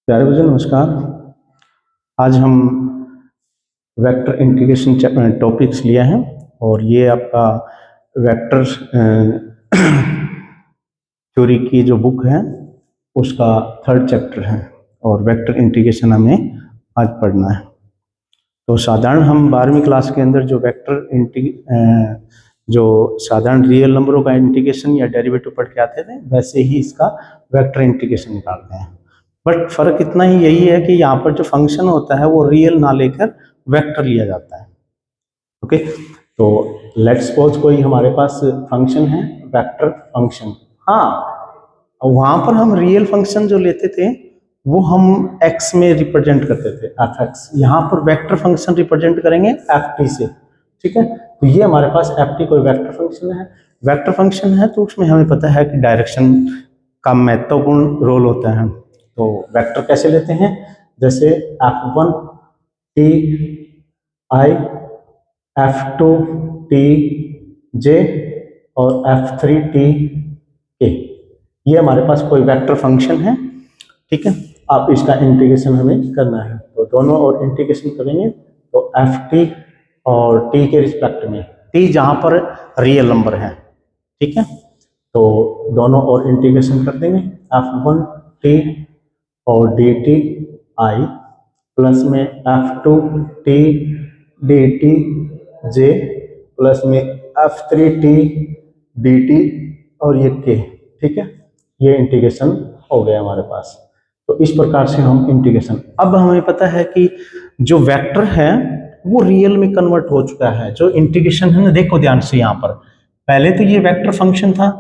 प्यारे बच्चों नमस्कार। आज हम वेक्टर इंटीग्रेशन टॉपिक्स लिया है और ये आपका वेक्टर थ्योरी की जो बुक है उसका 3rd चैप्टर है और वेक्टर इंटीग्रेशन हमें आज पढ़ना है। तो साधारण हम 12वीं क्लास के अंदर जो जो साधारण रियल नंबरों का इंटीग्रेशन या डेरिवेटिव पढ़ के आते थे वैसे ही इसका वेक्टर इंटीग्रेशन निकालते हैं। बट फर्क इतना ही यही है कि यहाँ पर जो फंक्शन होता है वो रियल ना लेकर वेक्टर लिया जाता है। ओके, तो लेट्स सपोज कोई हमारे पास फंक्शन है वेक्टर फंक्शन। हाँ, वहां पर हम रियल फंक्शन जो लेते थे वो हम x में रिप्रेजेंट करते थे एफ एक्स। यहाँ पर वेक्टर फंक्शन रिप्रेजेंट करेंगे एफ टी से। ठीक है, तो ये हमारे पास एफ टी कोई वेक्टर फंक्शन है। वेक्टर फंक्शन है तो उसमें हमें पता है कि डायरेक्शन का महत्वपूर्ण रोल होता है। तो वेक्टर कैसे लेते हैं, जैसे F1 T I, F2 T जे और F3 टी के, ये हमारे पास कोई वेक्टर फंक्शन है। ठीक है, अब इसका इंटीग्रेशन हमें करना है तो दोनों और इंटीग्रेशन करेंगे तो एफ टी और टी के रिस्पेक्ट में, टी जहां पर रियल नंबर है। ठीक है, तो दोनों और इंटीग्रेशन कर देंगे F1 टी और डी टी आई प्लस में F2 टी डी टी जे प्लस में F3 टी डी टी और ये के। ठीक है, ये इंटीग्रेशन हो गया हमारे पास। तो इस प्रकार से हम इंटीग्रेशन, अब हमें पता है कि जो वेक्टर है वो रियल में कन्वर्ट हो चुका है। जो इंटीग्रेशन है ना, देखो ध्यान से, यहाँ पर पहले तो ये वेक्टर फंक्शन था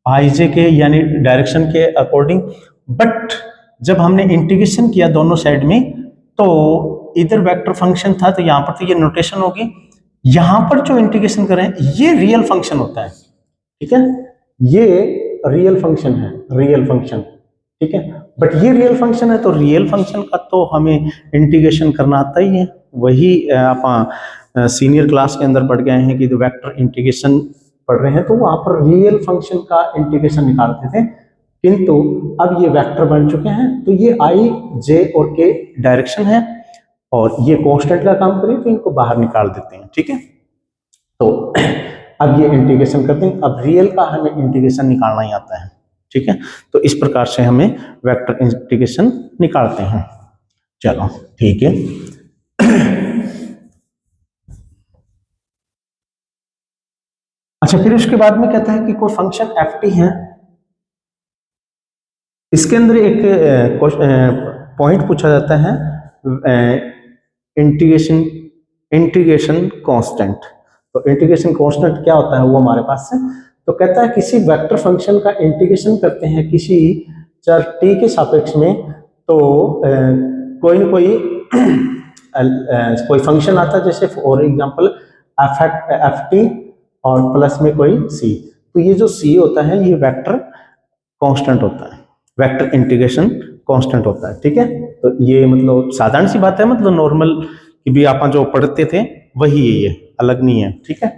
आई जे के यानी डायरेक्शन के अकॉर्डिंग, बट जब हमने इंटीग्रेशन किया दोनों साइड में तो इधर वेक्टर फंक्शन था तो यहाँ पर तो ये नोटेशन होगी। यहाँ पर जो इंटीग्रेशन करें ये रियल फंक्शन होता है। ठीक है, ये रियल फंक्शन है, रियल फंक्शन। ठीक है, बट ये रियल फंक्शन है तो रियल फंक्शन का तो हमें इंटीग्रेशन करना आता ही है। वही आप सीनियर क्लास के अंदर पढ़ गए हैं कि जो वेक्टर इंटीग्रेशन पढ़ रहे हैं तो वहां पर रियल फंक्शन का इंटीग्रेशन निकालते थे, किंतु अब ये वेक्टर बन चुके हैं तो ये आई जे और के डायरेक्शन है और ये कांस्टेंट का काम करें तो इनको बाहर निकाल देते हैं। ठीक है, तो अब ये इंटीग्रेशन करते हैं। अब रियल का हमें इंटीग्रेशन निकालना ही आता है। ठीक है, तो इस प्रकार से हमें वेक्टर इंटीग्रेशन निकालते हैं। चलो ठीक है, अच्छा फिर उसके बाद में कहता है कि कोई फंक्शन एफ टी है। इसके अंदर एक पॉइंट पूछा जाता है इंटीग्रेशन इंटीग्रेशन कांस्टेंट। तो इंटीग्रेशन कांस्टेंट क्या होता है वो हमारे पास है। तो कहता है किसी वेक्टर फंक्शन का इंटीग्रेशन करते हैं किसी चर t के सापेक्ष में तो कोई न कोई कोई फंक्शन आता है, जैसे फॉर एग्जांपल एफ टी और प्लस में कोई c। तो ये जो c होता है ये वेक्टर कांस्टेंट होता है, वेक्टर इंटीग्रेशन कांस्टेंट होता है। ठीक है, तो ये मतलब साधारण सी बात है, मतलब नॉर्मल कि भी आप जो पढ़ते थे वही है, ये अलग नहीं है। ठीक है,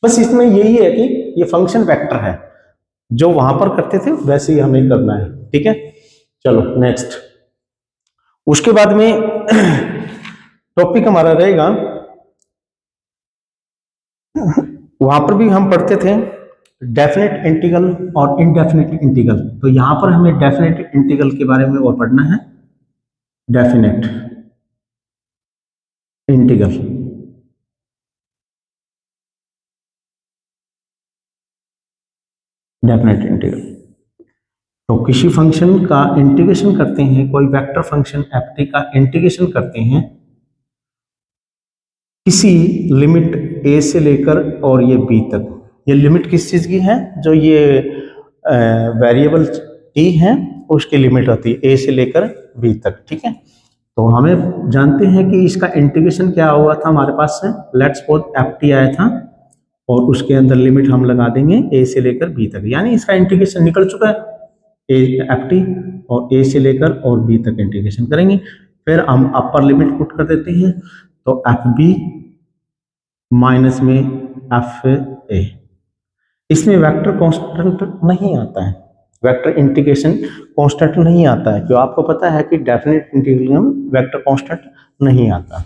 बस इसमें यही है कि ये फंक्शन वेक्टर है, जो वहां पर करते थे वैसे ही हमें करना है। ठीक है, चलो नेक्स्ट। उसके बाद में टॉपिक हमारा रहेगा, वहां पर भी हम पढ़ते थे डेफिनेट इंटीग्रल और इनडेफिनेट इंटीग्रल। तो यहां पर हमें डेफिनेट इंटीग्रल के बारे में और पढ़ना है, डेफिनेट इंटीग्रल। डेफिनेट इंटीग्रल तो किसी फंक्शन का इंटीग्रेशन करते हैं, कोई वेक्टर फंक्शन एफ टी का इंटीग्रेशन करते हैं किसी लिमिट ए से लेकर और ये बी तक। ये लिमिट किस चीज की है, जो ये वेरिएबल टी है उसकी लिमिट होती है ए से लेकर बी तक। ठीक है, तो हमें जानते हैं कि इसका इंटीग्रेशन क्या हुआ था हमारे पास से, लेट्स सपोज एफ टी आया था और उसके अंदर लिमिट हम लगा देंगे ए से लेकर बी तक, यानी इसका इंटीग्रेशन निकल चुका है। ए एफ टी और ए से लेकर और बी तक इंटीग्रेशन करेंगे, फिर हम अपर लिमिट पुट कर देते हैं तो एफ बी माइनस में एफ ए। इसमें वेक्टर कांस्टेंट नहीं आता है, वेक्टर इंटीग्रेशन कांस्टेंट नहीं आता है, क्यों? आपको पता है कि डेफिनेट इंटीग्रल में वेक्टर कांस्टेंट नहीं आता।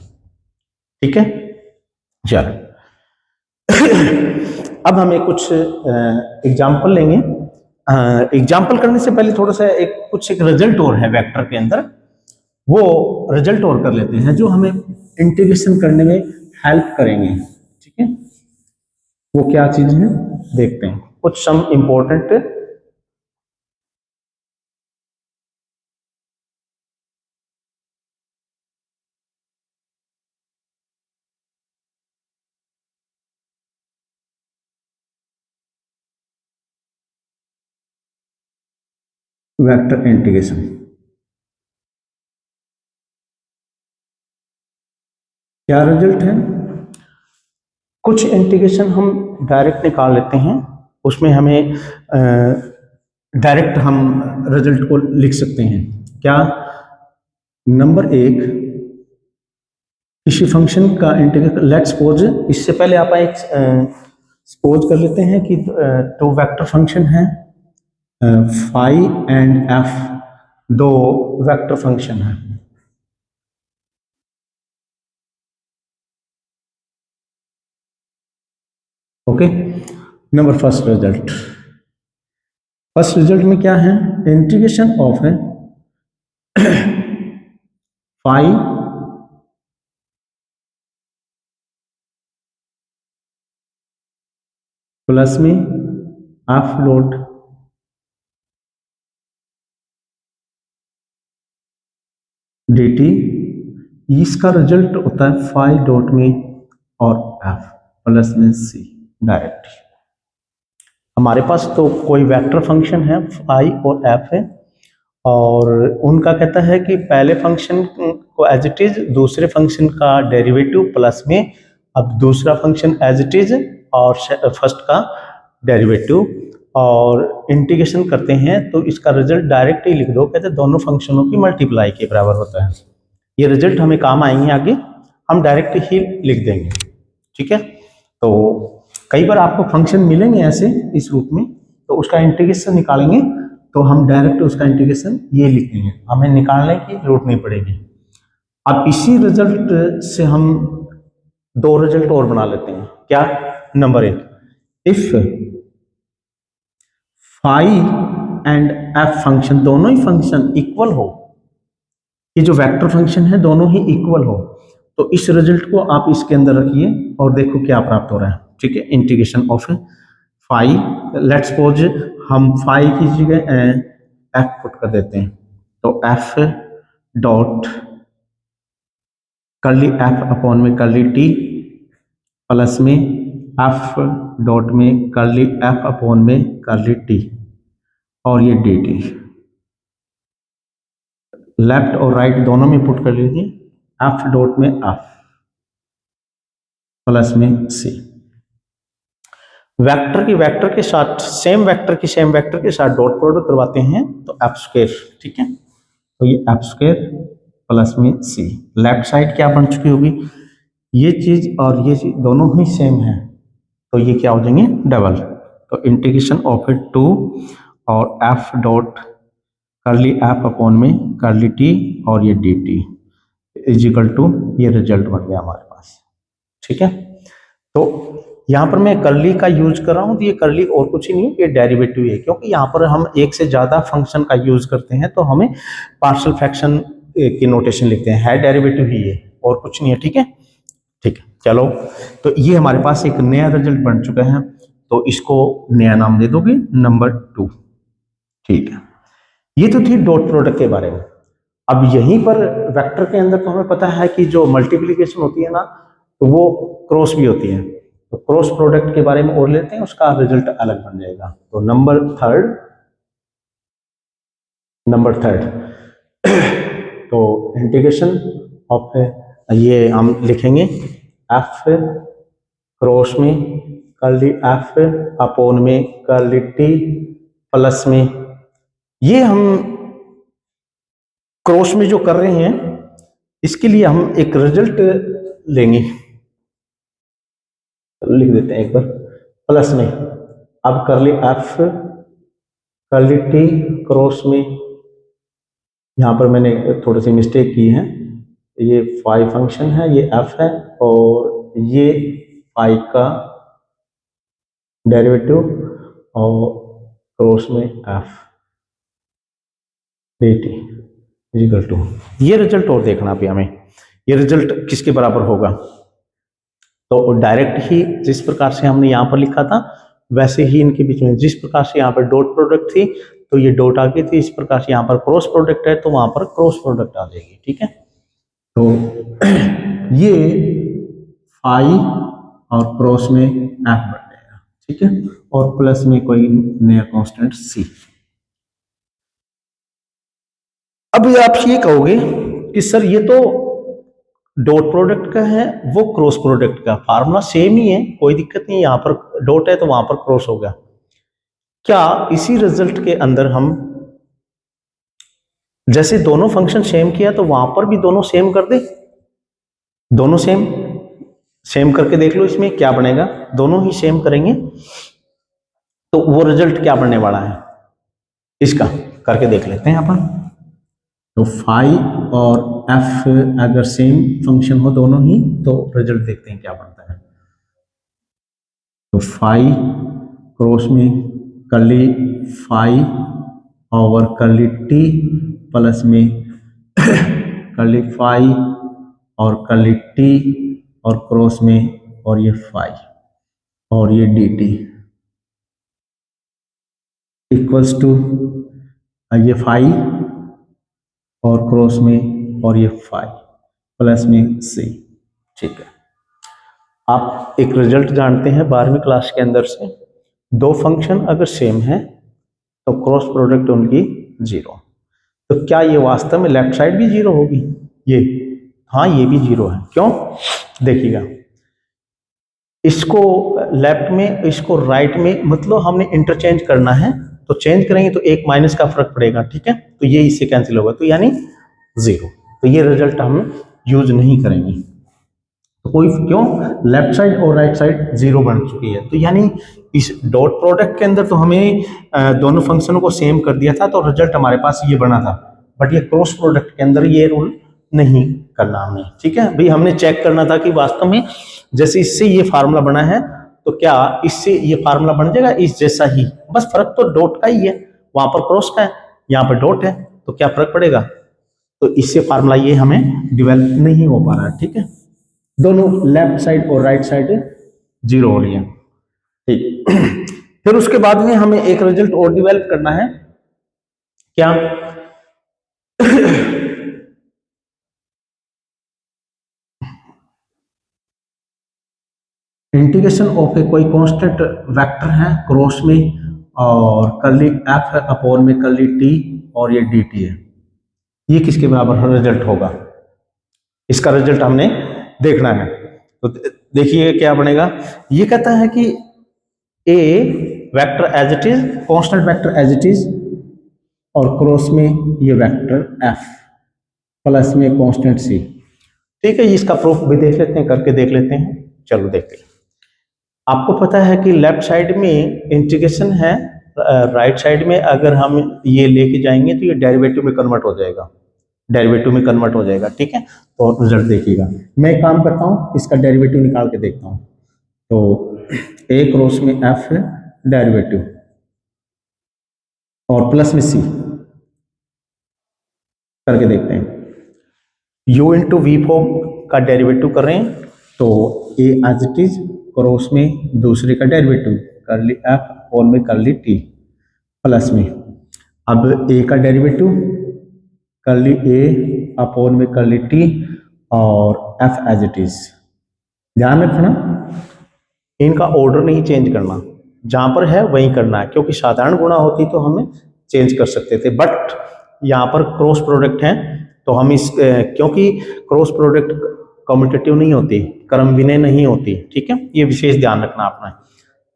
ठीक है, चलो अब हमें कुछ एग्जाम्पल लेंगे। एग्जाम्पल करने से पहले थोड़ा सा एक रिजल्ट और है वेक्टर के अंदर, वो रिजल्ट और कर लेते हैं जो हमें इंटीग्रेशन करने में हेल्प करेंगे। ठीक है, वो क्या चीज है देखते हैं, कुछ सम इंपॉर्टेंट वेक्टर इंटीग्रेशन। क्या रिजल्ट है? कुछ इंटीग्रेशन हम डायरेक्ट निकाल लेते हैं, उसमें हमें डायरेक्ट हम रिजल्ट को लिख सकते हैं। क्या? नंबर एक, किसी फंक्शन का इंटीग्रेशन, लेट्स सपोज, इससे पहले आप एक सपोज कर लेते हैं कि दो वेक्टर फंक्शन है फाई एंड एफ, दो वेक्टर फंक्शन है। ओके, नंबर फर्स्ट रिजल्ट में क्या है? इंटीग्रेशन ऑफ है फाई प्लस में एफ डॉट dt, इसका रिजल्ट होता है फाई डॉट में और एफ प्लस में सी डायरेक्ट। हमारे पास तो कोई वेक्टर फंक्शन है फाई और एफ है, और उनका कहता है कि पहले फंक्शन को एज इट इज, दूसरे फंक्शन का डेरिवेटिव प्लस में अब दूसरा फंक्शन एज इट इज और फर्स्ट का डेरिवेटिव, और इंटीग्रेशन करते हैं तो इसका रिजल्ट डायरेक्ट ही लिख दो, कहते हैं दोनों फंक्शनों की मल्टीप्लाई के बराबर होता है। ये रिजल्ट हमें काम आएंगे आगे, हम डायरेक्ट ही लिख देंगे। ठीक है, तो कई बार आपको फंक्शन मिलेंगे ऐसे इस रूप में, तो उसका इंटीग्रेशन निकालेंगे तो हम डायरेक्ट उसका इंटीग्रेशन ये लिखेंगे, हमें निकालने की जरूरत नहीं पड़ेगी। अब इसी रिजल्ट से हम दो रिजल्ट और बना लेते हैं। क्या? नंबर एक, if phi and f function, दोनों ही फंक्शन इक्वल हो, ये जो वेक्टर फंक्शन है दोनों ही इक्वल हो, तो इस रिजल्ट को आप इसके अंदर रखिए और देखो क्या प्राप्त हो रहा है। ठीक है, integration of phi, let's suppose हम फाई की जगह एफ पुट कर देते हैं, तो f dot curly f upon में करली टी प्लस में एफ डॉट में करली एफ अपॉन में करली टी, और ये डी टी लेफ्ट और राइट दोनों में पुट कर लीजिए, एफ डॉट में एफ प्लस में सी। वेक्टर के साथ सेम वेक्टर के साथ डॉट प्रोडक्ट करवाते हैं तो एफ स्क्वायर। ठीक है, तो ये एफ स्क्वायर प्लस में सी, लेफ्ट साइड क्या बन चुकी होगी, ये चीज और ये चीज दोनों ही सेम है, तो ये क्या हो जाएंगे डबल। तो इंटीग्रेशन ऑफ इट टू और f dot curly f upon में करली टी और ये d t is equal to, ये रिजल्ट बन गया हमारे पास। ठीक है, तो यहाँ पर मैं करली का यूज कर रहा हूँ, तो ये करली और कुछ ही नहीं, ये डेरिवेटिव है, क्योंकि यहाँ पर हम एक से ज्यादा फंक्शन का यूज करते हैं तो हमें पार्शियल फ्रैक्शन की नोटेशन लिखते हैं, है डेरिवेटिव ही है और कुछ नहीं है। ठीक है, ठीक है, चलो, तो ये हमारे पास एक नया रिजल्ट बन चुका है, तो इसको नया नाम दे दोगे नंबर 2। ठीक है, ये तो थी डॉट प्रोडक्ट के बारे में। अब यहीं पर वेक्टर के अंदर तो हमें पता है कि जो मल्टीप्लिकेशन होती है ना, तो वो क्रॉस भी होती है, तो क्रॉस प्रोडक्ट के बारे में और लेते हैं, उसका रिजल्ट अलग बन जाएगा। तो नंबर थर्ड तो इंटीग्रेशन ऑफ, ये हम लिखेंगे एफ क्रॉस में कर्ली एफ अपॉन में कर्ली टी प्लस में, ये हम क्रॉस में जो कर रहे हैं इसके लिए हम एक रिजल्ट लेंगे, लिख देते हैं एक बार प्लस में, अब curly F curly T cross में, यहाँ पर मैंने थोड़ी सी मिस्टेक की है, ये फाई फंक्शन है, ये एफ है, और ये फाई का डेरिवेटिव और क्रॉस में f d t equal to, ये रिजल्ट और देखना अभी हमें, ये रिजल्ट किसके बराबर होगा। तो डायरेक्ट ही जिस प्रकार से हमने यहाँ पर लिखा था वैसे ही इनके बीच में, जिस प्रकार से यहाँ पर डॉट प्रोडक्ट थी तो ये डॉट आ गई थी, इस प्रकार से यहाँ पर क्रॉस प्रोडक्ट है तो वहां पर क्रॉस प्रोडक्ट आ जाएगी। ठीक है, तो ये फाई और क्रॉस में एफ बन जाएगा। ठीक है, और प्लस में कोई नया कांस्टेंट सी। अब आप ये कहोगे कि सर ये तो डॉट प्रोडक्ट का है, वो क्रॉस प्रोडक्ट का, फार्मूला सेम ही है, कोई दिक्कत नहीं, यहां पर डॉट है तो वहां पर क्रॉस हो गया। क्या इसी रिजल्ट के अंदर हम जैसे दोनों फंक्शन सेम किया तो वहां पर भी दोनों सेम कर दे, दोनों सेम सेम करके देख लो इसमें क्या बनेगा, दोनों ही सेम करेंगे तो वो रिजल्ट क्या बनने वाला है इसका करके देख लेते हैं अपन। तो फाई और एफ अगर सेम फंक्शन हो दोनों ही तो रिजल्ट देखते हैं क्या बनता है। तो फाई क्रॉस में curly phi over curly t plus में कर्ली फाई और कर्ली टी और क्रॉस में और ये फाई और ये डी टी इक्वल्स टू ये फाई और क्रॉस में और ये फाई प्लस में सी। ठीक है, आप एक रिजल्ट जानते हैं 12वीं क्लास के अंदर से, दो फंक्शन अगर सेम है तो क्रॉस प्रोडक्ट उनकी जीरो। तो क्या ये वास्तव में लेफ्ट साइड भी जीरो होगी? ये हाँ, ये भी जीरो है। क्यों? देखिएगा, इसको लेफ्ट में इसको राइट में, मतलब हमने इंटरचेंज करना है तो चेंज करेंगे तो एक माइनस का फर्क पड़ेगा। ठीक है, तो ये इससे कैंसिल होगा तो यानी जीरो। तो ये रिजल्ट हम यूज नहीं करेंगे। तो कोई क्यों, लेफ्ट साइड और राइट साइड जीरो बन चुकी है, तो यानी इस डॉट प्रोडक्ट के अंदर तो हमें दोनों फंक्शनों को सेम कर दिया था तो रिजल्ट हमारे पास ये बना था। बट ये क्रॉस प्रोडक्ट के अंदर ये रूल नहीं करना हमने। ठीक है भाई, हमने चेक करना था कि वास्तव में जैसे इससे ये फार्मूला बना है तो क्या इससे ये फार्मूला बन जाएगा इस जैसा ही, बस फर्क तो डॉट का ही है, वहां पर क्रॉस का है, यहाँ पर डॉट है, तो क्या फर्क पड़ेगा। तो इससे फार्मूला ये हमें डिवेल्प नहीं हो पा रहा है। ठीक है, दोनों लेफ्ट साइड और राइट साइड जीरो हो रही है। ठीक, फिर उसके बाद में हमें एक रिजल्ट और डिवेल्प करना है, क्या इंटीग्रेशन ऑफ ए कोई कांस्टेंट वेक्टर है क्रॉस में और कर्ली एफ अपॉन में कर्ली टी और ये डी टी है, ये किसके बराबर रिजल्ट होगा, इसका रिजल्ट हमने देखना है। तो देखिए क्या बनेगा, ये कहता है कि a vector as it is, constant vector as it is, और क्रॉस में ये वेक्टर एफ प्लस में कांस्टेंट सी। ठीक है, इसका प्रूफ भी देख लेते हैं, करके देख लेते हैं। चलो देखते हैं। आपको पता है कि लेफ्ट साइड में इंटीग्रेशन है, राइट साइड में अगर हम ये लेके जाएंगे तो ये डेरिवेटिव में कन्वर्ट हो जाएगा, डेरिवेटिव में कन्वर्ट हो जाएगा। ठीक है, तो रिजल्ट देखिएगा। मैं एक काम करता हूँ, इसका डेरिवेटिव निकाल के देखता हूँ। तो ए क्रॉस में एफ है डेरिवेटिव और प्लस में सी करके देखते हैं। u इंटू वी फॉर्म का डेरिवेटिव कर रहे हैं तो ए एज इट इज क्रॉस में दूसरे का डेरिवेटिव कर्ली एफ और में कर्ली टी प्लस में, अब ए का डेरिवेटिव कर्ली ए अपॉन में कर्ली टी और एफ एज इट इज। ध्यान रखना, इनका ऑर्डर नहीं चेंज करना, जहां पर है वहीं करना है, क्योंकि साधारण गुणा होती तो हमें चेंज कर सकते थे, बट यहाँ पर क्रॉस प्रोडक्ट है तो हम इस क्योंकि क्रॉस प्रोडक्ट कम्यूटेटिव नहीं होती, क्रम विनय नहीं होती। ठीक है, ये विशेष ध्यान रखना आपने।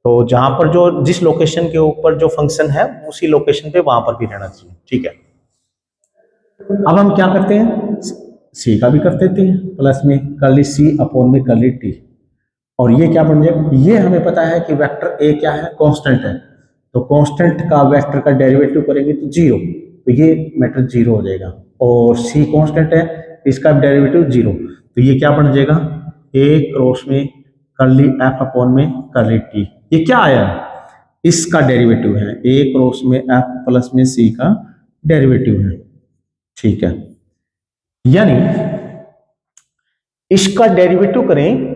तो जहां पर जो जिस लोकेशन के ऊपर जो फंक्शन है उसी लोकेशन पे वहां पर भी रहना चाहिए। ठीक है, अब हम क्या करते हैं, सी का भी कर देते हैं प्लस में कर्ली सी अपॉन में कर्ली टी, और ये क्या बन जाएगा, ये हमें पता है कि वेक्टर ए क्या है, कांस्टेंट है, तो कांस्टेंट का वेक्टर का डेरिवेटिव करेंगे तो जीरो, तो ये मैट्रिक्स जीरो हो जाएगा। और सी कांस्टेंट है, इसका डेरिवेटिव जीरो, तो ये क्या बन जाएगा, ए क्रॉस में कर्ली एफ अपॉन में कर्ली टी। ये क्या आया है, इसका डेरिवेटिव है, ए क्रॉस में एफ प्लस में सी का डेरिवेटिव है, ठीक है। यानी इसका डेरिवेटिव करें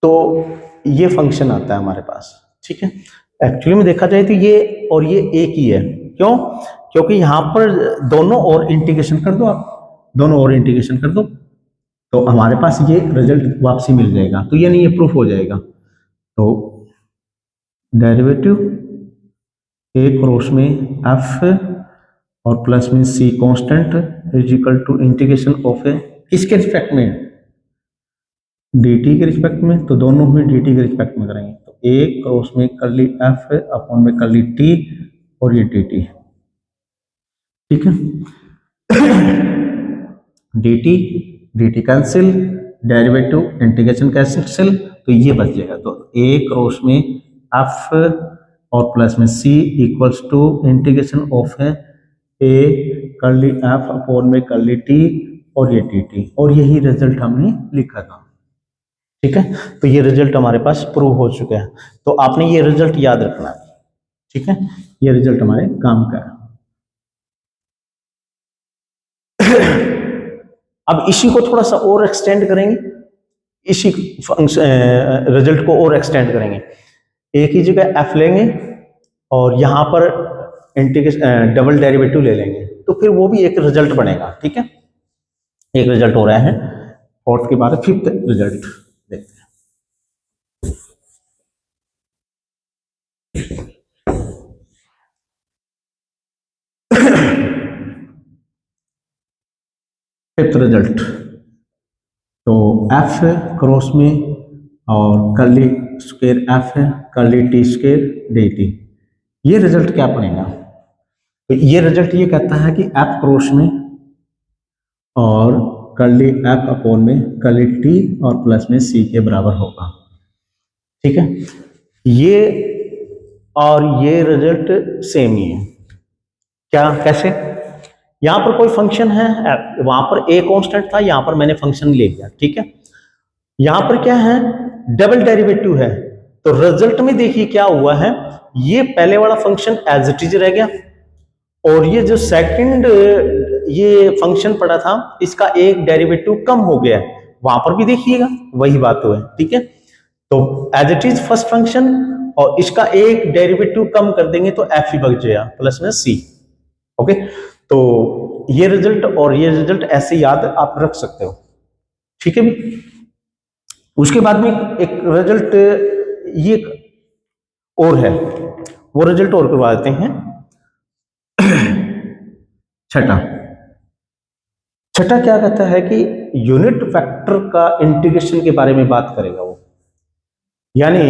तो ये फंक्शन आता है हमारे पास, ठीक है। एक्चुअली में देखा जाए तो ये और ये एक ही है, क्यों, क्योंकि यहां पर दोनों और इंटीग्रेशन कर दो, आप दोनों और इंटीग्रेशन कर दो तो हमारे पास ये रिजल्ट वापसी मिल जाएगा, तो ये नहीं, ये प्रूफ हो जाएगा। तो डेरिवेटिव ए क्रॉस में एफ और प्लस में C constant is equal to integration of A, किसके रिस्पेक्ट में, dt के रिस्पेक्ट में, तो दोनों ही dt के रिस्पेक्ट में करेंगे, तो ए क्रॉस में कर्ली एफ अपॉन में कर्ली टी और ये dt, ठीक है। dt cancel, derivative integration cancel, तो ये बच जाएगा, तो ए क्रॉस में एफ और प्लस में सी इक्वल्स टू इंटीग्रेशन ऑफ है ए कर्ली एफ अपॉन में कर्ली टी और ये dt, और यही रिजल्ट हमने लिखा था, ठीक है। तो ये रिजल्ट हमारे पास प्रूव हो चुका है, तो आपने ये रिजल्ट याद रखना है, ठीक है। ये रिजल्ट हमारे काम का है। अब इसी को थोड़ा सा और एक्सटेंड करेंगे, इसी रिजल्ट को और एक्सटेंड करेंगे, एक ही जगह एफ लेंगे और यहां पर इंटीग्रेशन डबल डेरिवेटिव ले लेंगे, तो फिर वो भी एक रिजल्ट बनेगा, ठीक है। एक रिजल्ट हो रहा है, फोर्थ के बाद फिफ्थ रिजल्ट देखते हैं। फिफ्थ रिजल्ट, तो एफ क्रॉस में और कर्ली स्क्वायर एफ है curly T square D T, ये रिजल्ट क्या बनेगा, तो ये रिजल्ट ये कहता है कि एफ क्रॉस में और कर्ली एफ अपॉन में कर्ली टी और प्लस में सी के बराबर होगा, ठीक है। ये और ये रिजल्ट सेम ही है, क्या, कैसे, यहां पर कोई फंक्शन है, वहां पर ए कांस्टेंट था, यहां पर मैंने फंक्शन ले लिया, ठीक है। यहां पर क्या है, डबल डेरिवेटिव है, तो रिजल्ट में देखिए क्या हुआ है, ये पहले वाला फंक्शन एज इट इज रह गया, और ये जो सेकंड ये फंक्शन पड़ा था इसका एक डेरिवेटिव कम हो गया, वहां पर भी देखिएगा वही बात हुआ है, ठीक है। तो as it is first function और इसका एक डेरिवेटिव कम कर देंगे तो एफ ही बच जाएगा प्लस में सी, ओके। तो ये रिजल्ट और ये रिजल्ट ऐसे याद आप रख सकते हो, ठीक है भी। उसके बाद में एक रिजल्ट ये और है, वो रिजल्ट और करवा देते हैं। छठा क्या कहता है कि यूनिट वेक्टर का इंटीग्रेशन के बारे में बात करेगा वो, यानी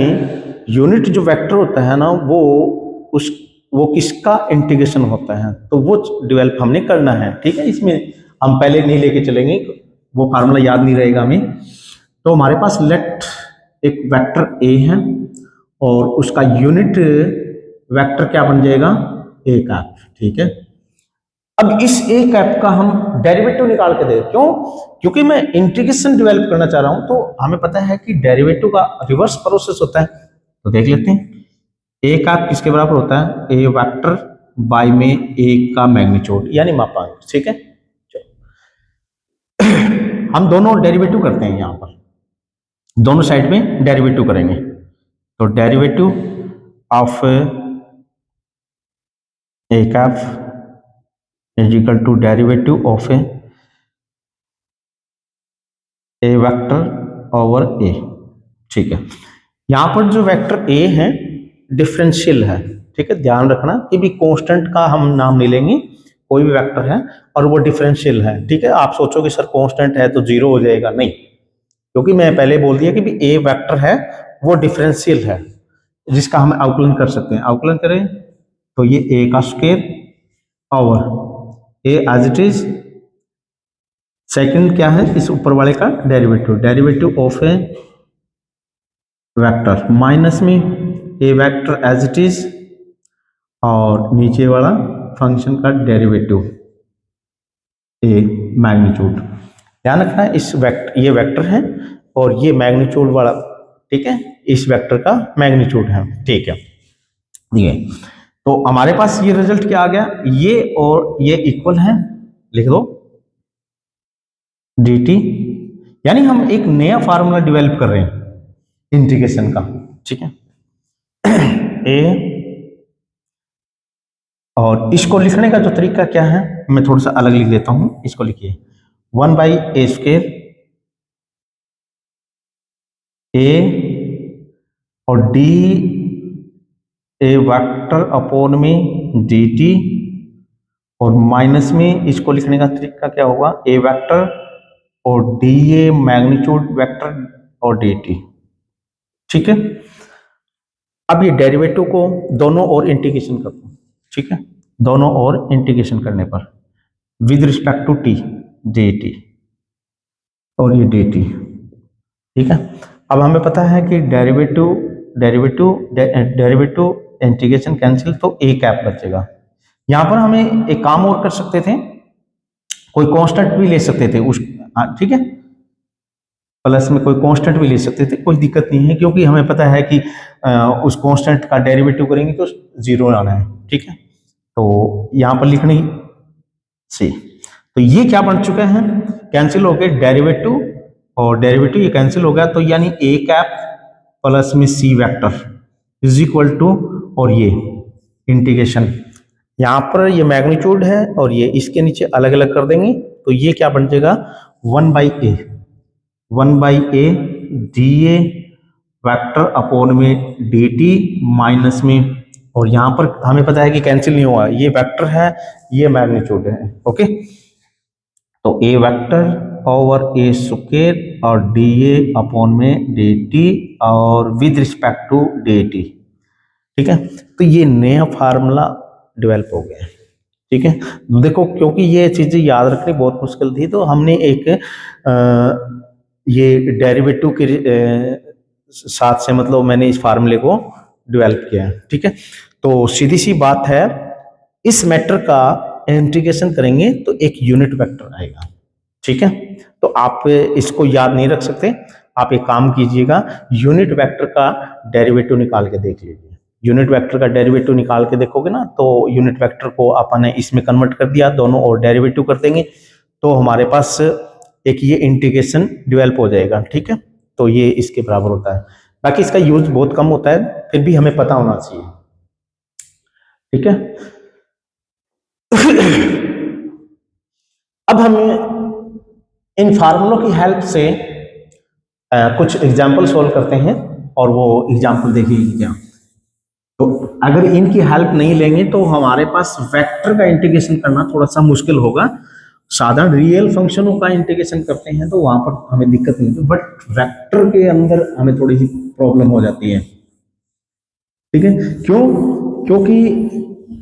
यूनिट जो वेक्टर होता है ना वो किसका इंटीग्रेशन होता है, तो वो डेवलप हमने करना है, ठीक है। इसमें हम पहले नहीं लेके चलेंगे, वो फार्मूला याद नहीं रहेगा हमें। तो हमारे पास लेट एक वेक्टर ए है और उसका यूनिट वेक्टर क्या बन जाएगा, ए कैप, ठीक है। अब इस ए कैप का हम डेरिवेटिव निकाल के दे, क्यों, क्योंकि मैं इंटीग्रेशन डेवलप करना चाह रहा हूं, तो हमें पता है कि डेरिवेटिव का रिवर्स प्रोसेस होता है, तो देख लेते हैं। ए कैप किसके बराबर होता है, ए वेक्टर बाय में ए का मैग्नीट्यूड यानी मापांक, ठीक है। हम दोनों डेरिवेटिव करते हैं, यहां पर दोनों साइड में डेरिवेटिव करेंगे, तो derivative of A cap is equal to derivative of A vector over A, ठीक है। यहां पर जो वेक्टर ए है डिफरेंशियल है, ठीक है, ध्यान रखना कि भी कांस्टेंट का हम नाम नहीं लेंगे, कोई भी वेक्टर है और वो डिफरेंशियल है, ठीक है। आप सोचोगे सर कांस्टेंट है तो जीरो हो जाएगा, नहीं, क्योंकि मैं पहले बोल दिया कि भी ए वेक्टर है वो डिफरेंशियल है जिसका हम अवकलन कर सकते हैं। अवकलन करें तो ये ए का square over a as it is, second क्या है इस ऊपर वाले का derivative, derivative of A vector minus में a vector as it is और नीचे वाला फंक्शन का डेरिवेटिव ए मैग्नीट्यूड। ध्यान रखना है इस वेक्टर, ये वेक्टर है और ये मैग्नीट्यूड वाला, ठीक है, इस वेक्टर का मैग्नीट्यूड है, ठीक है। ये तो हमारे पास ये रिजल्ट क्या आ गया, ये और ये इक्वल है, लिख दो dt, यानी हम एक नया फार्मूला डेवलप कर रहे हैं इंटीग्रेशन का, ठीक है। ए, और इसको लिखने का जो तरीका क्या है, मैं थोड़ा सा अलग लिख देता हूं, इसको लिखिए 1/a² ए और d ए वेक्टर अपॉन में dt, और माइनस में इसको लिखने का तरीका क्या होगा, ए वेक्टर और डी ए मैग्नीट्यूड वेक्टर और dt, ठीक है। अब ये डेरिवेटिव को दोनों ओर इंटीग्रेशन कर दो, ठीक है, दोनों ओर इंटीग्रेशन करने पर with respect to t dt और ये dt, ठीक है। अब हमें पता है कि डेरिवेटिव इंटीग्रेशन कैंसिल तो ए कैप बचेगा। यहां पर हमें एक काम और कर सकते थे, कोई कांस्टेंट भी ले सकते थे उस, ठीक है, प्लस में कोई कांस्टेंट भी ले सकते थे, कोई दिक्कत नहीं है, क्योंकि हमें पता है कि उस कांस्टेंट का डेरिवेटिव करेंगे तो जीरो आना है, ठीक है। तो यहां पर लिखने से तो ये क्या बन चुका है, कैंसिल हो गया डेरिवेटिव और डेरिवेटिव ये कैंसिल हो गया, तो यानी ए कैप प्लस में c vector is equal to, और ये इंटीग्रेशन यहाँ पर ये मैग्नीट्यूड है और ये इसके नीचे अलग अलग कर देंगे, तो ये क्या बन जाएगा 1/a D A vector upon में डी टी माइनस में, और यहाँ पर हमें पता है कि कैंसिल नहीं हुआ, ये वेक्टर है ये मैग्नीट्यूड है, ओके। तो a vector over a square और डी ए अपॉन में डी टी और with respect to d t, ठीक है। तो ये नया फार्मूला डेवलप हो गया, ठीक है। देखो क्योंकि ये चीजें याद रखनी बहुत मुश्किल थी, तो हमने एक ये डेरिवेटिव के साथ से, मतलब मैंने इस फार्मूले को डेवलप किया है, ठीक है। तो सीधी सी बात है, इस मैटर का इंटीग्रेशन करेंगे तो एक यूनिट वेक्टर आएगा, ठीक है। तो आप इसको याद नहीं रख सकते, आप एक काम कीजिएगा, यूनिट वेक्टर का डेरिवेटिव निकाल के देख लीजिए। यूनिट वेक्टर का डेरिवेटिव निकाल के देखोगे ना, तो यूनिट वेक्टर को अपन ने इसमें कन्वर्ट कर दिया, दोनों और डेरिवेटिव कर देंगे, तो हमारे पास एक ये इंटीग्रेशन डेवलप हो जाएगा, ठीक है। तो ये इसके बराबर होता है, बाकी इसका यूज बहुत कम होता है, फिर भी हमें पता होना चाहिए, ठीक है। अब हम इन फार्मूलों की हेल्प से कुछ एग्जाम्पल सॉल्व करते हैं, और वो एग्जाम्पल देखिए क्या। तो अगर इनकी हेल्प नहीं लेंगे तो हमारे पास वेक्टर का इंटीग्रेशन करना थोड़ा सा मुश्किल होगा। साधारण रियल फंक्शनों का इंटीग्रेशन करते हैं तो वहां पर हमें दिक्कत नहीं होती, बट वेक्टर के अंदर हमें थोड़ी सी प्रॉब्लम हो जाती है, ठीक है। क्यों? क्योंकि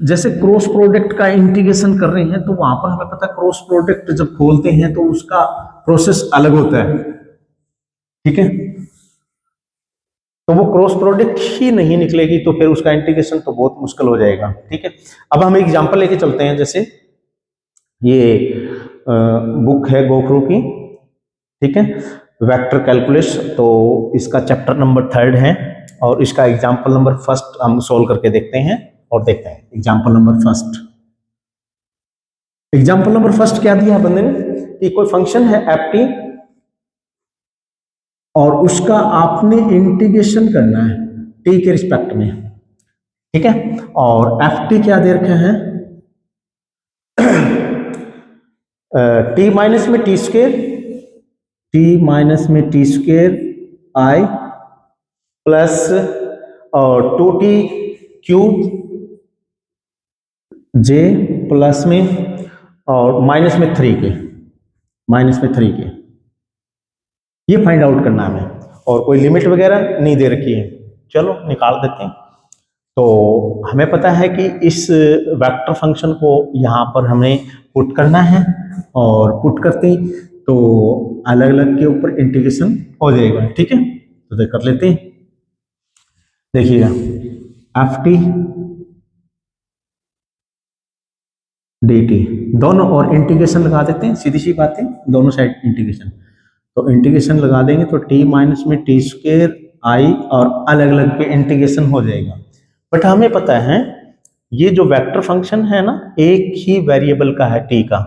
जैसे क्रॉस प्रोडक्ट का इंटीग्रेशन कर रहे हैं, तो वहां पर हमें पता है क्रॉस प्रोडक्ट जब खोलते हैं तो उसका प्रोसेस अलग होता है, ठीक है। तो वो क्रॉस प्रोडक्ट ही नहीं निकलेगी तो फिर उसका इंटीग्रेशन तो बहुत मुश्किल हो जाएगा, ठीक है। अब हम एग्जांपल लेके चलते हैं, जैसे ये बुक है गोखरू की, ठीक है, वेक्टर कैलकुलस, तो इसका चैप्टर नंबर 3 है, और इसका एग्जांपल नंबर 1 हम सोल्व करके देखते हैं, और देखते हैं एग्जांपल नंबर 1। एग्जांपल नंबर 1 क्या दिया बंदे ने कि कोई फंक्शन है एफ टी, और उसका आपने इंटीग्रेशन करना है टी के रिस्पेक्ट में, ठीक है। और एफ टी क्या दे रखे हैं, टी माइनस में टी स्क्वेयर, टी माइनस में टी स्क्वेयर आई प्लस और 2t क्यूब जे प्लस में और माइनस में 3 के, ये फाइंड आउट करना है हमें, और कोई लिमिट वगैरह नहीं दे रखी है, चलो निकाल देते हैं। तो हमें पता है कि इस वेक्टर फंक्शन को यहाँ पर हमें पुट करना है, और पुट करते ही तो अलग अलग के ऊपर इंटीग्रेशन हो जाएगा, ठीक है। तो कर लेते हैं, देखिएगा एफ टी डी टी, दोनों और इंटीग्रेशन लगा देते हैं, सीधी सी बात है, दोनों साइड इंटीग्रेशन। तो इंटीग्रेशन लगा देंगे तो टी माइनस में टी स्क्वेयर आई और अलग अलग पे इंटीग्रेशन हो जाएगा। बट हमें पता है ये जो वेक्टर फंक्शन है ना, एक ही वेरिएबल का है टी का,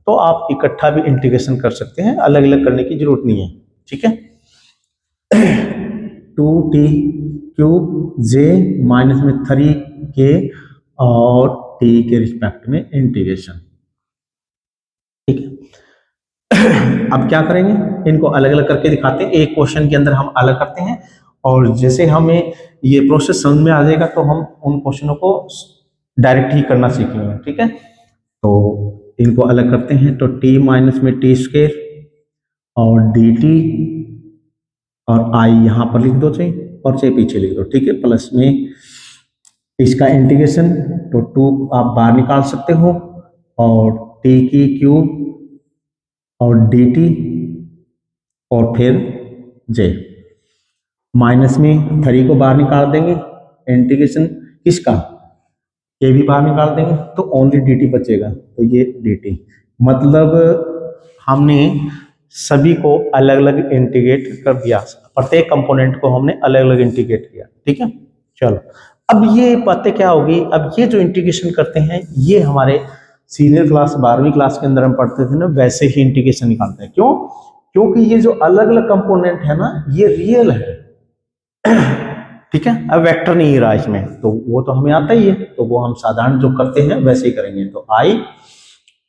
तो आप इकट्ठा भी इंटीग्रेशन कर सकते हैं, अलग अलग करने की जरूरत नहीं है। ठीक है, 2t क्यूब जे माइनस में 3k और t के रिस्पेक्ट में इंटीग्रेशन। ठीक है, अब क्या करेंगे, इनको अलग अलग करके दिखाते हैं, एक क्वेश्चन के अंदर हम अलग करते हैं, और जैसे हमें ये प्रोसेस समझ में आ जाएगा तो हम उन क्वेश्चनों को डायरेक्ट ही करना सीखेंगे। ठीक है, तो इनको अलग करते हैं, तो t माइनस में टी स्क्वेयर और dt और i यहाँ पर लिख दो चाहिए और चाहिए पीछे लिख दो। ठीक है, प्लस में इसका इंटीग्रेशन, तो 2 आप बाहर निकाल सकते हो, और t की क्यूब और dt और फिर j, माइनस में 3 को बाहर निकाल देंगे, इंटीग्रेशन किसका, ये भी बाहर निकाल देंगे, तो ओनली dt बचेगा, तो ये dt, मतलब हमने सभी को अलग अलग इंटीग्रेट कर दिया, प्रत्येक कंपोनेंट को हमने अलग अलग इंटीग्रेट किया। ठीक है, चलो अब ये बातें क्या होगी, अब ये जो इंटीग्रेशन करते हैं ये हमारे सीनियर क्लास 12वीं क्लास के अंदर हम पढ़ते थे ना, वैसे ही इंटीग्रेशन निकालते हैं। क्यों, क्योंकि ये जो अलग अलग कंपोनेंट है ना ये रियल है। ठीक है, अब वेक्टर नहीं रहा इसमें, तो वो तो हमें आता ही है, तो वो हम साधारण जो करते हैं वैसे ही करेंगे। तो आई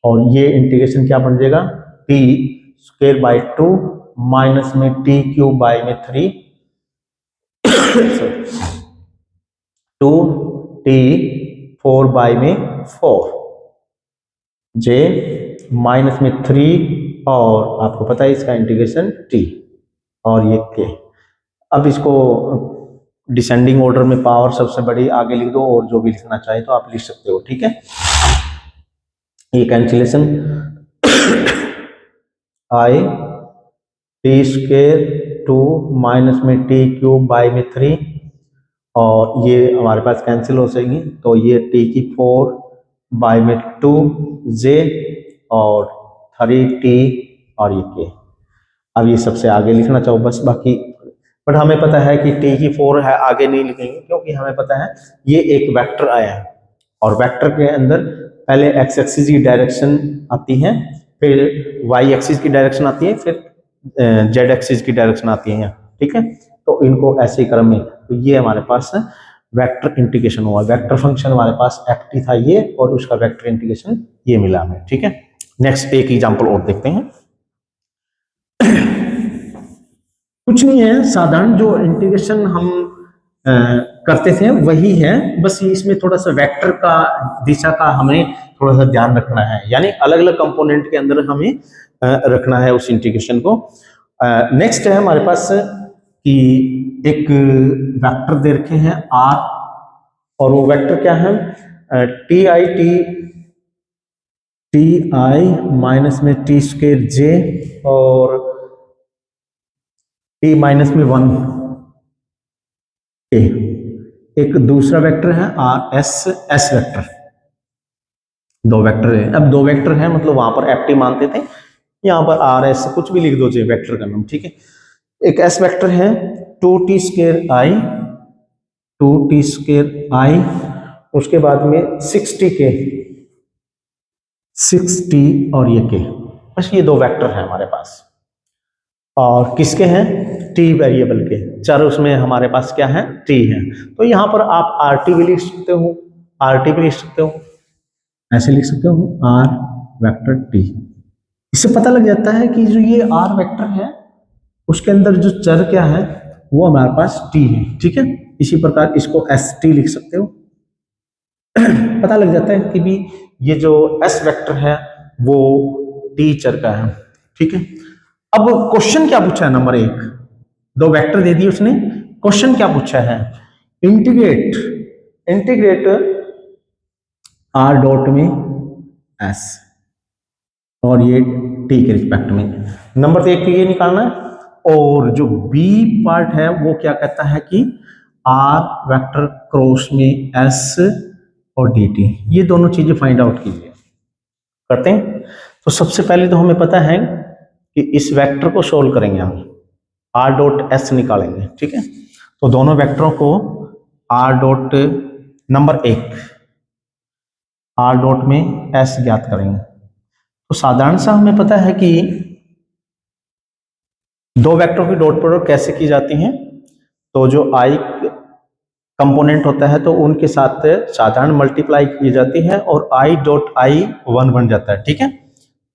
और ये इंटीग्रेशन क्या बन जाएगा, टी स्क्वायर बाई 2 माइनस में टी क्यूब बाई में 3 2 टी 4 बाई में 4 जे माइनस में 3 और आपको पता है इसका इंटीग्रेशन टी और ये के। अब इसको डिसेंडिंग ऑर्डर में पावर सबसे बड़ी आगे लिख दो, और जो भी लिखना चाहे तो आप लिख सकते हो। ठीक है, ये cancellation I T square 2 minus में टी क्यूब बाई में 3 और ये हमारे पास कैंसिल हो जाएंगी, तो ये टी की 4 बाई में 2 जे और 3t और ये के। अब ये सबसे आगे लिखना चाहो बस, बाकी बट हमें पता है कि t की 4 है, आगे नहीं लिखेंगे क्योंकि हमें पता है ये एक वेक्टर आया है, और वेक्टर के अंदर पहले x एक्सिस की डायरेक्शन आती है, फिर y एक्सिस की डायरेक्शन आती है, फिर z एक्सिस की डायरेक्शन आती है। ठीक है, तो इनको ऐसे ही क्रम में, तो ये हमारे पास वेक्टर इंटीग्रेशन हुआ, वेक्टर फंक्शन हमारे पास ft था ये, और उसका वेक्टर इंटीग्रेशन ये मिला हमें। ठीक है, नेक्स्ट एक एग्जांपल और देखते हैं। कुछ नहीं है, साधारण जो इंटीग्रेशन हम करते थे वही है, बस इसमें थोड़ा सा वेक्टर का दिशा का हमें थोड़ा सा ध्यान रखना है, यानी अलग अलग कंपोनेंट के अंदर हमें रखना है उस इंटीग्रेशन को। नेक्स्ट है हमारे पास कि एक वेक्टर दे रखे हैं r, और वो वेक्टर क्या है, टी आई माइनस में टी स्क्वेयर जे और टी माइनस में 1 ए। एक दूसरा वेक्टर है आर एस वेक्टर, दो वेक्टर है। अब दो वेक्टर है मतलब वहां पर एफ टी मानते थे, यहाँ पर आर एस कुछ भी लिख दो चाहिए वेक्टर का नाम। ठीक है, एक एस वेक्टर है 2t स्क्वायर आई, उसके बाद में 6t और ये के, बस ये दो वेक्टर है हमारे पास। और किसके हैं, टी वेरिएबल के, चर उसमें हमारे पास क्या है, टी है। तो यहाँ पर आप आर टी भी लिख सकते हो, आर टी भी लिख सकते हो, ऐसे लिख सकते हो आर वेक्टर टी। इससे पता लग जाता है कि जो ये आर वेक्टर है उसके अंदर जो चर क्या है वो हमारे पास टी है। ठीक है, इसी प्रकार इसको एस टी लिख सकते हो। पता लग जाता है कि भी ये जो एस वेक्टर है वो टी चर का है। ठीक है, अब क्वेश्चन क्या पूछा है, नंबर 1, दो वेक्टर दे दिए उसने, क्वेश्चन क्या पूछा है, इंटीग्रेट आर डॉट में एस और ये टी के रिस्पेक्ट में। नंबर 1 ये निकालना है, और जो बी पार्ट है वो क्या कहता है कि आर वेक्टर क्रॉस में एस और डी टी, ये दोनों चीजें फाइंड आउट कीजिए। करते हैं। तो सबसे पहले तो हमें पता है कि इस वेक्टर को सोल्व करेंगे हम, r डॉट s निकालेंगे, ठीक है। तो दोनों वेक्टरों को r dot number 1 r dot में s ज्ञात करेंगे। तो साधारण सा हमें पता है कि दो वेक्टरों की डॉट प्रोडक्ट कैसे की जाती है। तो जो i कंपोनेंट होता है तो उनके साथ साधारण मल्टीप्लाई की जाती है और i डॉट i 1 बन जाता है, ठीक है।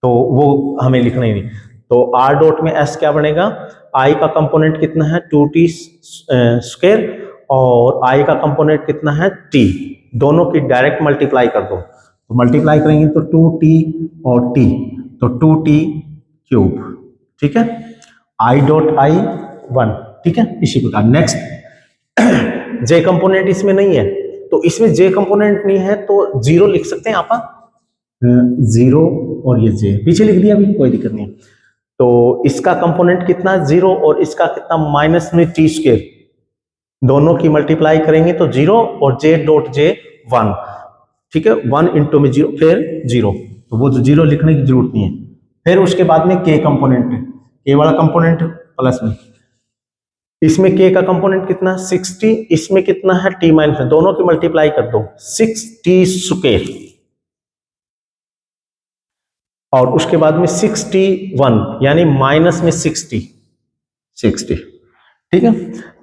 तो वो हमें लिखना ही नहीं। तो r डॉट में s क्या बनेगा, i का कंपोनेंट कितना है 2t स्क्वायर और i का कंपोनेंट कितना है t, दोनों की डायरेक्ट मल्टीप्लाई कर दो। तो मल्टीप्लाई करेंगे तो 2t और t, तो 2t क्यूब, ठीक है। i डॉट i 1, ठीक है। इसी प्रकार नेक्स्ट जे कंपोनेंट इसमें नहीं है, तो इसमें जे कंपोनेंट नहीं है तो जीरो लिख सकते हैं आप, जीरो, और ये जे पीछे लिख दिया, अभी कोई दिक्कत नहीं है। तो इसका कंपोनेंट कितना जीरो और इसका कितना माइनस में टी स्क्वायर, दोनों की मल्टीप्लाई करेंगे तो जीरो और जे डॉट जे 1, ठीक है। 1 इंटू में जीरो फिर जीरो, तो वो तो जीरो लिखने की जरूरत नहीं है। फिर उसके बाद में के कंपोनेंट, के वाला कंपोनेंट प्लस में, इसमें के का कंपोनेंट कितना 60, इसमें कितना है टी माइनस, दोनों की मल्टीप्लाई कर दो 6t स्क्वायर और उसके बाद में 61 यानी माइनस में 60, ठीक है।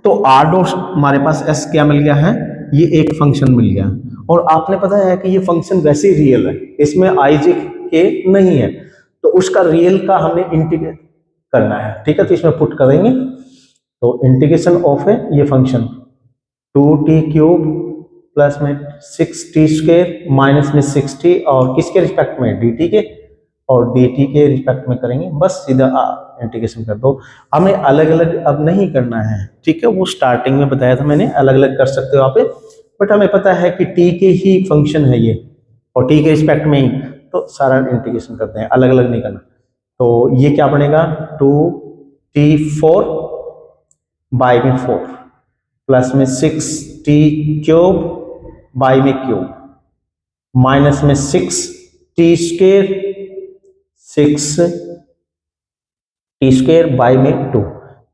तो आर डॉट हमारे पास एस क्या मिल गया है, ये एक फंक्शन मिल गया। और आपने पता है कि ये फंक्शन वैसे ही रियल है, इसमें आई जे के नहीं है, तो उसका रियल का हमें इंटीग्रेट करना है, ठीक है। तो इसमें पुट करेंगे तो इंटीग्रेशन ऑफ है ये फंक्शन 2t क्यूब प्लस में 6t स्क्वायर माइनस में 60 और किसके रिस्पेक्ट में dt के, और dt के रिस्पेक्ट में करेंगे, बस सीधा इंटीग्रेशन कर दो। हमें अलग अलग अब नहीं करना है, ठीक है। वो स्टार्टिंग में बताया था मैंने, अलग अलग कर सकते हो आप, बट हमें पता है कि t के ही फंक्शन है ये और t के रिस्पेक्ट में ही, तो सारा इंटीग्रेशन करते हैं, अलग अलग नहीं करना। तो ये क्या बनेगा 2t4 बाई में 4 प्लस में 6t क्यूब बाई में क्यूब माइनस में 6t square 6t square by में 2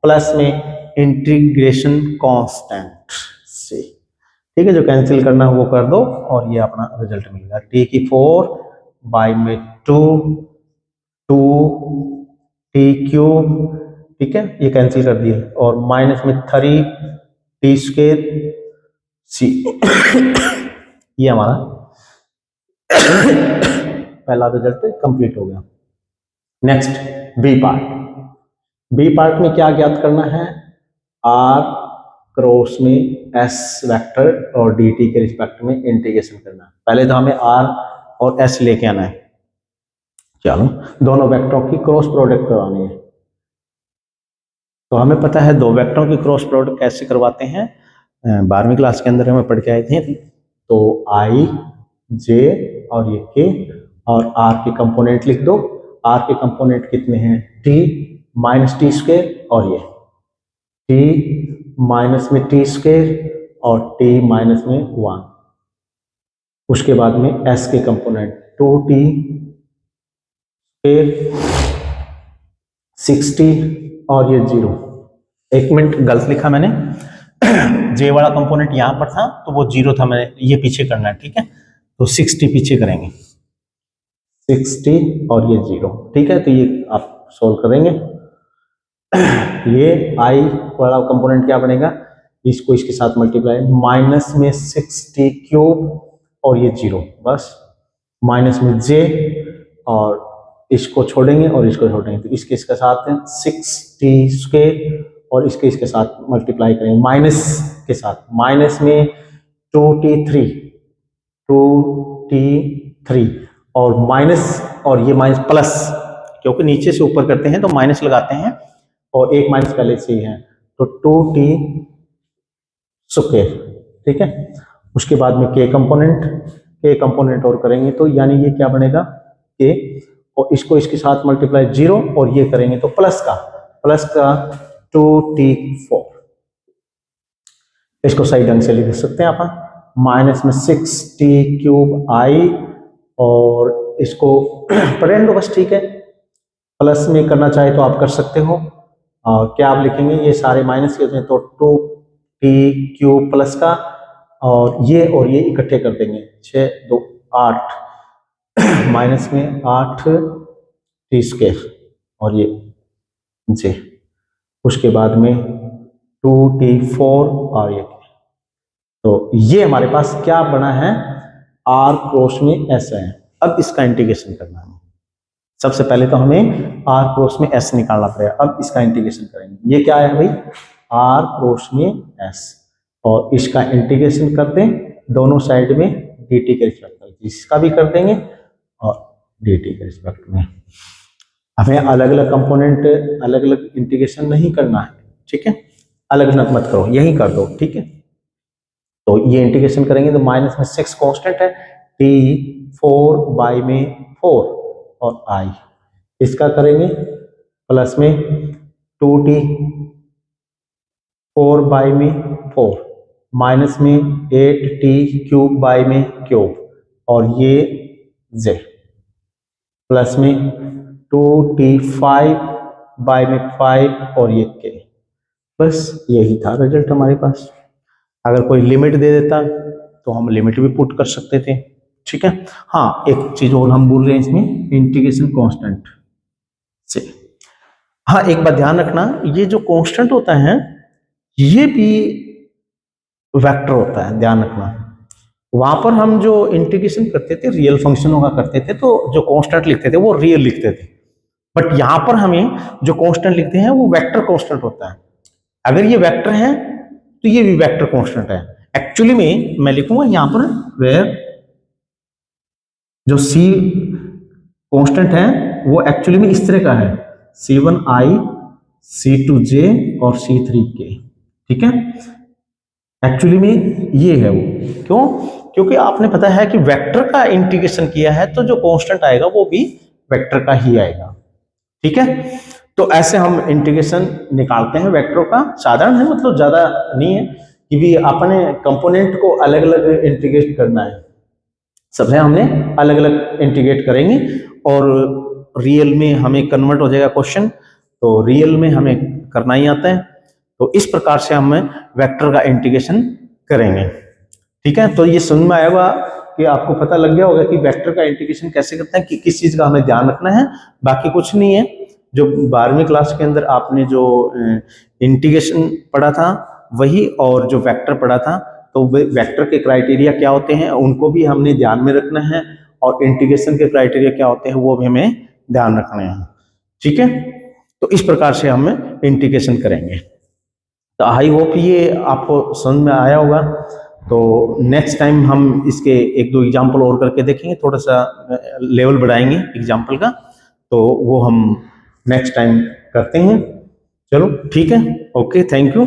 प्लस में इंटीग्रेशन कांस्टेंट से, ठीक है। जो कैंसिल करना है वो कर दो और ये अपना रिजल्ट मिलेगा t की 4 बाई में 2 2t क्यूब, ठीक है, ये कैंसिल कर दिए, और माइनस में 3t स्क्वायर सी ये हमारा पहला रिजल्ट कंप्लीट हो गया। Next B part, B part में क्या ज्ञात करना है, आर क्रॉस में एस वेक्टर और डी टी के रिस्पेक्ट में इंटीग्रेशन करना है। पहले तो हमें आर और एस लेके आना है, चलो दोनों वेक्टरों की क्रॉस प्रोडक्ट करवानी है। तो हमें पता है दो वेक्टरों की क्रॉस प्रोडक्ट कैसे करवाते हैं, 12वीं क्लास के अंदर हमें पढ़ के आए थे। तो आई जे और ये के और आर के कंपोनेंट लिख दो, आर के कंपोनेंट कितने हैं टी माइनस टी स्क्वायर और ये टी माइनस में टी स्क्वायर और टी माइनस में 1। उसके बाद में एस के कंपोनेंट 2t स्क्वायर 60 और ये 0। एक मिनट गलत लिखा मैंने, जे वाला कंपोनेंट यहां पर था तो वो 0 था, मैंने ये पीछे करना है, ठीक है। तो 60 पीछे करेंगे 60 और ये 0, ठीक है। तो ये आप सोल्व करेंगे, ये आई वाला कंपोनेंट क्या बनेगा, इसको इसके साथ मल्टीप्लाई माइनस में 6t क्यूब और ये 0, बस माइनस में जे और इसको छोड़ेंगे और इसको छोड़ेंगे, तो इसके इसके साथ 6t स्क्वायर और इसके साथ मल्टीप्लाई करेंगे माइनस के साथ, माइनस में 2t3 और माइनस और ये माइनस प्लस, क्योंकि नीचे से ऊपर करते हैं तो माइनस लगाते हैं और एक माइनस पहले से ही है, तो 2t स्क्वायर, ठीक है। उसके बाद में के कंपोनेंट और करेंगे तो यानी ये क्या बनेगा के, और इसको इसके साथ मल्टीप्लाई 0 और ये करेंगे तो प्लस का 2t4, इसको सही ढंग से लिख सकते हैं आप, माइनस में 6t क्यूब आई और इसको पढ़ने दो बस, ठीक है। प्लस में करना चाहे तो आप कर सकते हो। क्या आप लिखेंगे, ये सारे माइनस के हैं तो 2t³ प्लस का, और ये इकट्ठे कर देंगे, 6 2 8 माइनस में 8t² और ये जे, उसके बाद में 2t4 और ये, तो ये हमारे पास क्या बना है, r क्रॉस में s है। अब इसका इंटीग्रेशन करना है। सबसे पहले तो हमें r क्रॉस में s निकालना पड़ेगा। अब इसका इंटीग्रेशन करेंगे। ये क्या है भाई, r क्रॉस में s, और इसका इंटीग्रेशन कर दें दोनों साइड में dt के रिस्पेक्ट में, इसका भी कर देंगे और dt के रिस्पेक्ट में। हमें अलग अलग कंपोनेंट अलग अलग इंटीग्रेशन नहीं करना है, ठीक है, अलग अलग मत करो, यही कर दो, ठीक है। तो ये इंटीग्रेशन करेंगे तो माइनस में 6 कांस्टेंट है, t4 बाई में 4 और i, इसका करेंगे प्लस में 2t4 बाई में 4 माइनस में 8t³ बाई में क्यूब और ये z, प्लस में 2t5 बाई में 5 और ये k। बस यही था रिजल्ट हमारे पास। अगर कोई लिमिट दे देता तो हम लिमिट भी पुट कर सकते थे, ठीक है। हाँ, एक चीज और हम बोल रहे हैं इसमें, इंटीग्रेशन कांस्टेंट से। हाँ, एक बात ध्यान रखना, ये जो कांस्टेंट होता है ये भी वेक्टर होता है, ध्यान रखना। वहां पर हम जो इंटीग्रेशन करते थे रियल फंक्शनों का करते थे, तो जो कांस्टेंट लिखते थे वो रियल लिखते थे, बट यहां पर हमें जो कांस्टेंट लिखते हैं वो वेक्टर कांस्टेंट होता है। अगर ये वेक्टर है तो ये भी वेक्टर कांस्टेंट है। एक्चुअली में मैं लिखूंगा यहां पर वेयर जो c कांस्टेंट है वो एक्चुअली में इस तरह का है, c1i c2j और c3k, ठीक है। एक्चुअली में ये है वो, क्यों, क्योंकि आपने पता है कि वेक्टर का इंटीग्रेशन किया है तो जो कांस्टेंट आएगा वो भी वेक्टर का ही आएगा, ठीक है। तो ऐसे हम इंटीग्रेशन निकालते हैं वेक्टरों का। साधारण है, मतलब ज्यादा नहीं है कि भी अपने कंपोनेंट को अलग अलग इंटीग्रेट करना है, सबसे हमने अलग अलग इंटीग्रेट करेंगे और रियल में हमें कन्वर्ट हो जाएगा क्वेश्चन, तो रियल में हमें करना ही आता है। तो इस प्रकार से हम वेक्टर का इंटीग्रेशन करेंगे, ठीक है। तो ये समझ में आएगा कि आपको पता लग गया होगा कि वेक्टर का इंटीग्रेशन कैसे करते हैं, कि किस चीज का हमें ध्यान रखना है, बाकी कुछ नहीं है। जो 12वीं क्लास के अंदर आपने जो इंटीग्रेशन पढ़ा था वही, और जो वेक्टर पढ़ा था, तो वेक्टर के क्राइटेरिया क्या होते हैं उनको भी हमने ध्यान में रखना है, और इंटीग्रेशन के क्राइटेरिया क्या होते हैं वो भी हमें ध्यान रखने हैं, ठीक है। तो इस प्रकार से हम इंटीग्रेशन करेंगे। तो आई होप ये आपको समझ में आया होगा। तो नेक्स्ट टाइम हम इसके एक दो एग्जाम्पल और करके देखेंगे, थोड़ा सा लेवल बढ़ाएंगे एग्जाम्पल का, तो वो हम नेक्स्ट टाइम करते हैं। चलो ठीक है, ओके, थैंक यू।